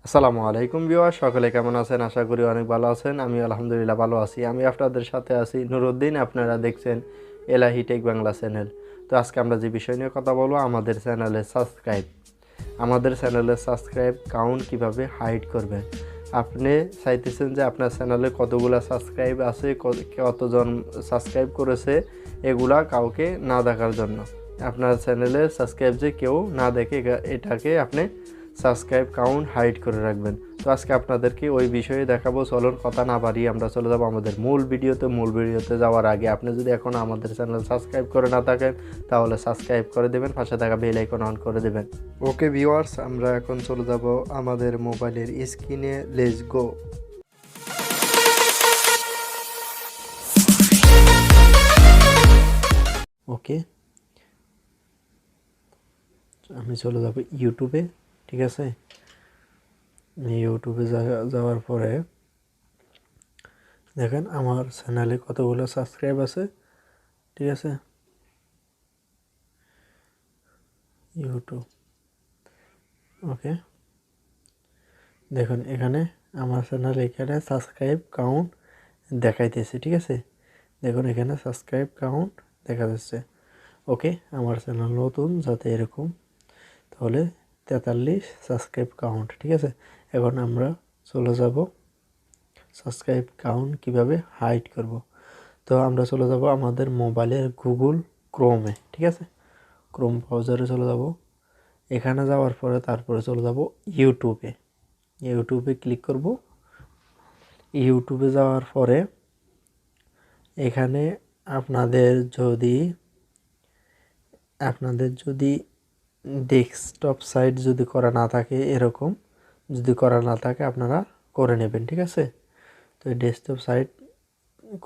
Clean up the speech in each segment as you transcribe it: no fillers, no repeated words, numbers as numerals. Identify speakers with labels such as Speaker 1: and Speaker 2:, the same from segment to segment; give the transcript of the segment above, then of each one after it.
Speaker 1: আসসালামু আলাইকুম ভিউয়ার, সকলে কেমন আছেন? আশা করি অনেক ভালো আছেন। আমি আলহামদুলিল্লাহ ভালো আছি। আমি আপনাদের সাথে আছি নুরুদ্দিন। আপনারা দেখছেন এলাহি টেক বাংলা চ্যানেল। তো আজকে আমরা যে বিষয় নিয়ে কথা বলবো, আমাদের চ্যানেলের সাবস্ক্রাইব কাউন্ট কিভাবে হাইড করবেন। আপনি চাইতেছেন যে আপনার চ্যানেলে কতগুলো সাবস্ক্রাইব আছে, কতজন সাবস্ক্রাইব করেছে, এগুলা কাউকে না দেখার জন্য। আপনার চ্যানেলের সাবস্ক্রাইব যে কেউ না দেখে, এটাকে আপনি সাবস্ক্রাইব কাউন্ট হাইড করে রাখবেন। তো আজকে আপনাদেরকে ওই বিষয়ে দেখাবো। চলুন কথা না বাড়িয়ে আমরা চলে যাবো আমাদের মূল ভিডিওতে যাওয়ার আগে আপনি যদি এখনও আমাদের চ্যানেল সাবস্ক্রাইব করে না থাকেন, তাহলে সাবস্ক্রাইব করে দেবেন, পাশে থাকা বেল আইকন অন করে দেবেন। ওকে ভিউয়ার্স, আমরা এখন চলে যাব আমাদের মোবাইলের স্ক্রিনে। Let's go. ওকে, আমি চলে যাব ইউটিউবে। ঠিক আছে, ইউটিউবে যাওয়ার পরে দেখেন আমার চ্যানেলে কতগুলো সাবস্ক্রাইব আছে। ঠিক আছে, ইউটিউব। ওকে, দেখুন এখানে আমার চ্যানেলে এখানে সাবস্ক্রাইব কাউন্ট দেখাইতেছে। ঠিক আছে, দেখুন এখানে সাবস্ক্রাইব কাউন্ট দেখা যাচ্ছে। ওকে, আমার চ্যানেল নতুন যাতে এরকম, তাহলে 43 সাবস্ক্রাইব কাউন্ট। ঠিক আছে, এখন আমরা চলে যাব সাবস্ক্রাইব কাউন্ট কিভাবে হাইড করব। তো আমরা চলে যাব আমাদের মোবাইলের গুগল ক্রোমে। ঠিক আছে, ক্রোম ব্রাউজারে চলে যাব। এখানে যাওয়ার পরে তারপরে চলে যাব ইউটিউবে ক্লিক করব। ইউটিউবে যাওয়ার পরে এখানে আপনাদের যদি ডেস্কটপ সাইট যদি করা না থাকে, এরকম যদি করা না থাকে আপনারা করে নেবেন। ঠিক আছে, তো ডেস্কটপ সাইট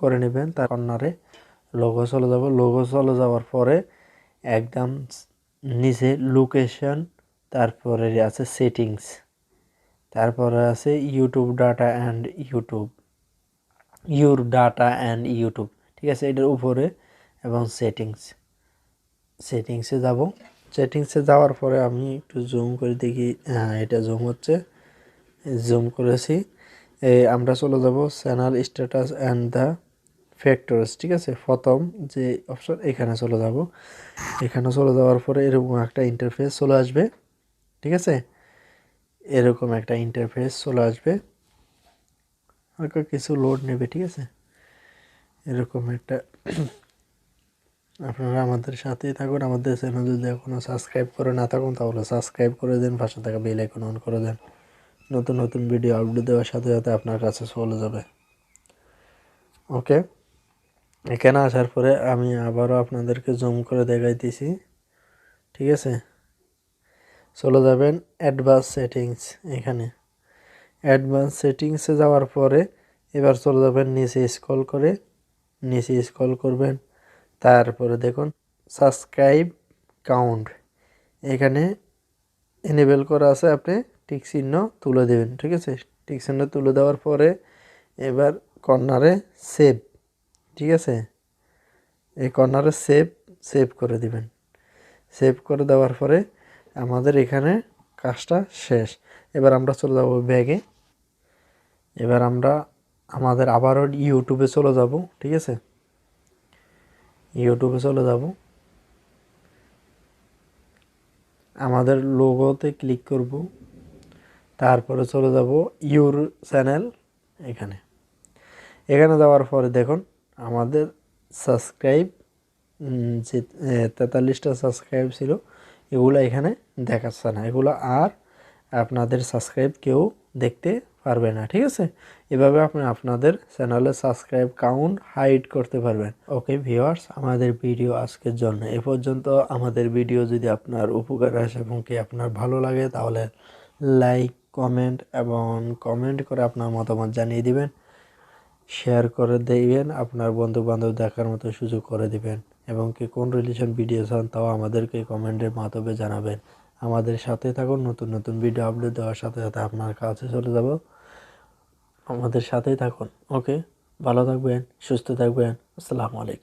Speaker 1: করে নেবেন। তার কর্নারে লোগো চলে যাব। লোগো চলে যাওয়ার পরে একদম নিচে লোকেশন, তারপরে আছে সেটিংস, তারপরে আছে ইউর ডাটা অ্যান্ড ইউটিউব। ঠিক আছে, এটার উপরে এবং সেটিংসে যাব। সেটিংসে যাওয়ার পরে আমি একটু জুম করে দেখি। হ্যাঁ, এটা জুম হচ্ছে, জুম করেছি। আমরা চলে যাব channel status and the factors. ঠিক আছে, প্রথম যে অপশন, এখানে চলে যাব। এখানে চলে যাওয়ার পরে এরকম একটা ইন্টারফেস চলে আসবে। ঠিক আছে, এরকম একটা ইন্টারফেস চলে আসবে, হালকা কিছু লোড নেবে। ঠিক আছে, এরকম একটা আপনারা আমাদের সাথেই থাকুন। আমাদের চ্যানেল যদি এখনও সাবস্ক্রাইব করে না থাকুন, তাহলে সাবস্ক্রাইব করে দেন, পাশে থাকা বেল আইকন অন করে দেন। নতুন নতুন ভিডিও আপলোড দেওয়ার সাথে সাথে আপনার কাছে চলে যাবে। ওকে, এখানে আসার পরে আমি আবারও আপনাদেরকে জুম করে দেখাইতেছি। ঠিক আছে, চলে যাবেন অ্যাডভান্স সেটিংস। এখানে অ্যাডভান্স সেটিংসে যাওয়ার পরে এবার চলে যাবেন নিচে স্ক্রল করবেন। তারপরে দেখুন সাবস্ক্রাইব কাউন্ট, এখানে এনেবেল করা আছে, আপনি টিক চিহ্ন তুলে দেবেন। ঠিক আছে, টিক চিহ্ন তুলে দেওয়ার পরে এবার কর্নারে সেভ। ঠিক আছে, এই কর্নারে সেভ করে দিবেন। সেভ করে দেওয়ার পরে আমাদের এখানে কাজটা শেষ। এবার আমরা চলে যাব ব্যাগে। এবার আমরা আমাদের আবারও ইউটিউবে চলে যাব। ঠিক আছে, ইউটিউবে চলে যাব, আমাদের লোগোতে ক্লিক করব, তারপরে চলে যাব ইউর চ্যানেল। এখানে যাওয়ার পরে দেখুন আমাদের সাবস্ক্রাইব যে 43টা সাবস্ক্রাইব ছিল, এগুলো এখানে দেখাচ্ছে না। এগুলো আর আপনাদের সাবস্ক্রাইব কেউ দেখতে পারবে না। ঠিক আছে, এভাবে আপনি আপনাদের চ্যানেলে সাবস্ক্রাইব কাউন্ট হাইড করতে পারবেন। ওকে ভিউয়ার্স, আমাদের ভিডিও আজকের জন্য এ পর্যন্ত। আমাদের ভিডিও যদি আপনার উপকার আসে এবং কি আপনার ভালো লাগে, তাহলে লাইক, কমেন্ট করে আপনার মতামত জানিয়ে দিবেন। শেয়ার করে দিবেন, আপনার বন্ধু বান্ধব দেখার মতো সুযোগ করে দিবেন, এবং কি কোন রিলেশন ভিডিও চান তাও আমাদেরকে কমেন্টের মাধ্যমে জানাবেন। আমাদের সাথে থাকুন, নতুন নতুন ভিডিও আপলোড দেওয়ার সাথে সাথে আপনার কাছে চলে যাব। আমাদের সাথেই থাকুন। ওকে, ভালো থাকবেন, সুস্থ থাকবেন। আসসালামু আলাইকুম।